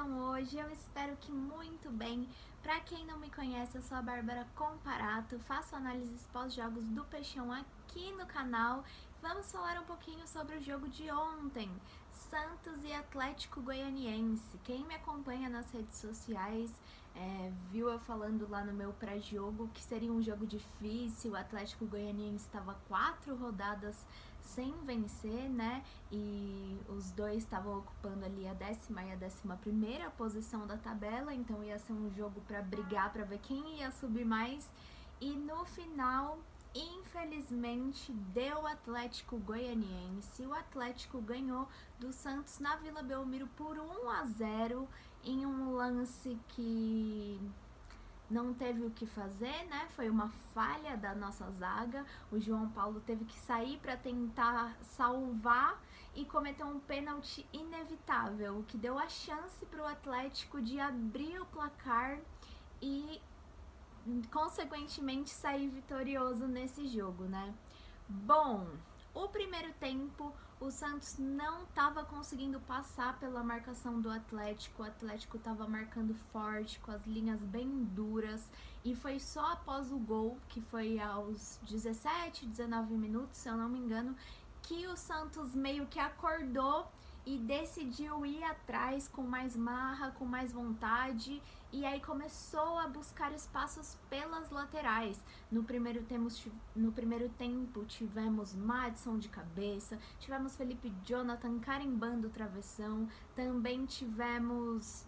estão hoje? Eu espero que muito bem. Para quem não me conhece, eu sou a Bárbara Comparato, faço análises pós-jogos do Peixão aqui no canal. Vamos falar um pouquinho sobre o jogo de ontem, Santos e Atlético Goianiense. Quem me acompanha nas redes sociais viu eu falando lá no meu pré-jogo que seria um jogo difícil. O Atlético Goianiense estava 4 rodadas sem vencer, né? E os dois estavam ocupando ali a 10ª e a 11ª posição da tabela, então ia ser um jogo para brigar, para ver quem ia subir mais. E no final, infelizmente, deu Atlético Goianiense. O Atlético ganhou do Santos na Vila Belmiro por 1-0 em um lance que não teve o que fazer, né? Foi uma falha da nossa zaga. O João Paulo teve que sair para tentar salvar e cometeu um pênalti inevitável, o que deu a chance para o Atlético de abrir o placar e, consequentemente, sair vitorioso nesse jogo, né? Bom, o primeiro tempo, o Santos não estava conseguindo passar pela marcação do Atlético. O Atlético estava marcando forte, com as linhas bem duras. E foi só após o gol, que foi aos 17, 19 minutos, se eu não me engano, que o Santos meio que acordou e decidiu ir atrás com mais marra, com mais vontade, e aí começou a buscar espaços pelas laterais. No primeiro tempo tivemos Madison de cabeça, tivemos Felipe Jonathan carimbando o travessão, também tivemos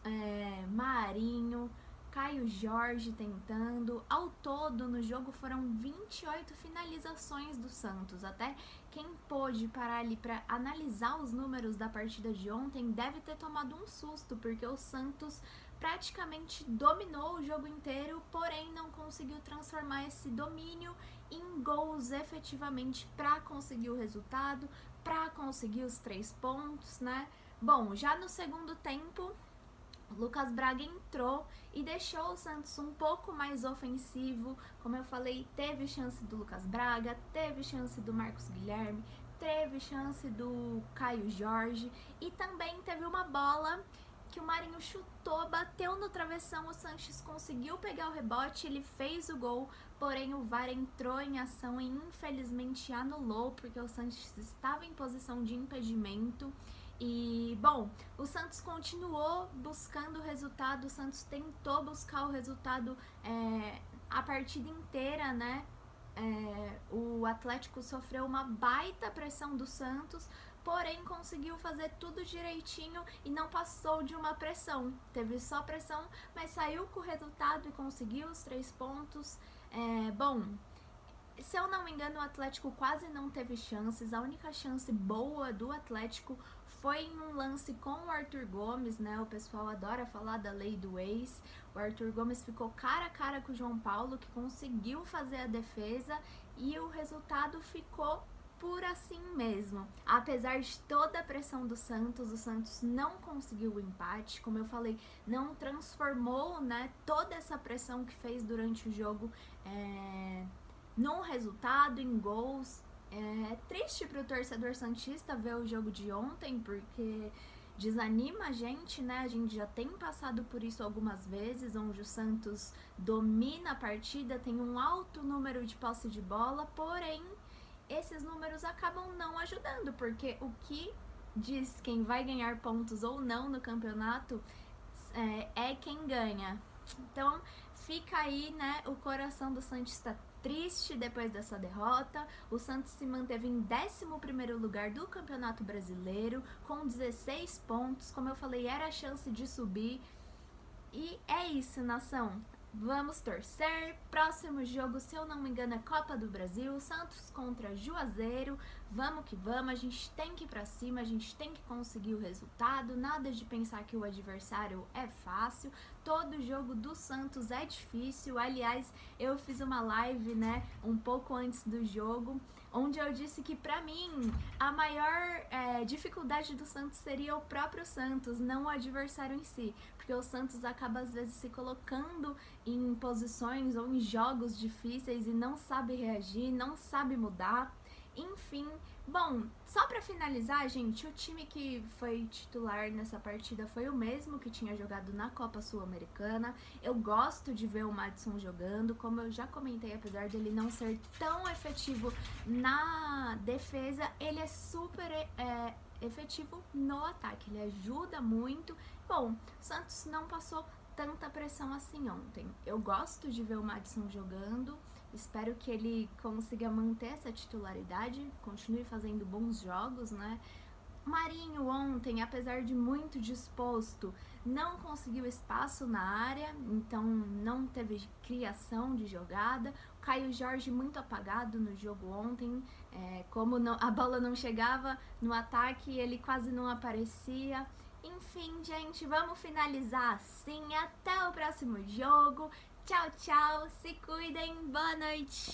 Marinho, Caio Jorge tentando. Ao todo, no jogo foram 28 finalizações do Santos. Até quem pôde parar ali para analisar os números da partida de ontem deve ter tomado um susto, porque o Santos praticamente dominou o jogo inteiro, porém não conseguiu transformar esse domínio em gols efetivamente para conseguir o resultado, para conseguir os 3 pontos, né? Bom, já no segundo tempo, Lucas Braga entrou e deixou o Santos um pouco mais ofensivo. Como eu falei, teve chance do Lucas Braga, teve chance do Marcos Guilherme, teve chance do Caio Jorge e também teve uma bola que o Marinho chutou, bateu no travessão, o Sanches conseguiu pegar o rebote, ele fez o gol, porém o VAR entrou em ação e infelizmente anulou, porque o Sanches estava em posição de impedimento. E, bom, o Santos continuou buscando o resultado, o Santos tentou buscar o resultado a partida inteira, né? O Atlético sofreu uma baita pressão do Santos, porém conseguiu fazer tudo direitinho e não passou de uma pressão. Teve só pressão, mas saiu com o resultado e conseguiu os 3 pontos. Bom, se eu não me engano, o Atlético quase não teve chances. A única chance boa do Atlético foi em um lance com o Arthur Gomes, né? O pessoal adora falar da lei do ex. O Arthur Gomes ficou cara a cara com o João Paulo, que conseguiu fazer a defesa, e o resultado ficou por assim mesmo. Apesar de toda a pressão do Santos, o Santos não conseguiu o empate. Como eu falei, não transformou, né, toda essa pressão que fez durante o jogo num resultado, em gols. É triste para o torcedor santista ver o jogo de ontem, porque desanima a gente, né? A gente já tem passado por isso algumas vezes, onde o Santos domina a partida, tem um alto número de posse de bola, porém esses números acabam não ajudando, porque o que diz quem vai ganhar pontos ou não no campeonato é quem ganha. Então fica aí, né, o coração do Santista triste depois dessa derrota. O Santos se manteve em 11º lugar do Campeonato Brasileiro, com 16 pontos. Como eu falei, era a chance de subir. E é isso, nação. Vamos torcer. Próximo jogo, se eu não me engano, é Copa do Brasil, Santos contra Juazeiro. Vamos que vamos, a gente tem que ir pra cima, a gente tem que conseguir o resultado. Nada de pensar que o adversário é fácil. Todo jogo do Santos é difícil. Aliás, eu fiz uma live, né, um pouco antes do jogo, onde eu disse que, pra mim, a maior dificuldade do Santos seria o próprio Santos, não o adversário em si, porque o Santos acaba às vezes se colocando em posições ou em jogos difíceis e não sabe reagir, não sabe mudar. Enfim, bom, só pra finalizar, gente, o time que foi titular nessa partida foi o mesmo que tinha jogado na Copa Sul-Americana. Eu gosto de ver o Maddison jogando, como eu já comentei, apesar dele não ser tão efetivo na defesa, ele é super efetivo no ataque, ele ajuda muito. Bom, o Santos não passou tanta pressão assim ontem. Eu gosto de ver o Maddison jogando, espero que ele consiga manter essa titularidade, continue fazendo bons jogos, né? Marinho ontem, apesar de muito disposto, não conseguiu espaço na área, então não teve criação de jogada. O Caio Jorge muito apagado no jogo ontem, como a bola não chegava no ataque, ele quase não aparecia. Enfim, gente, vamos finalizar assim. Até o próximo jogo. Tchau, tchau. Se cuidem. Boa noite.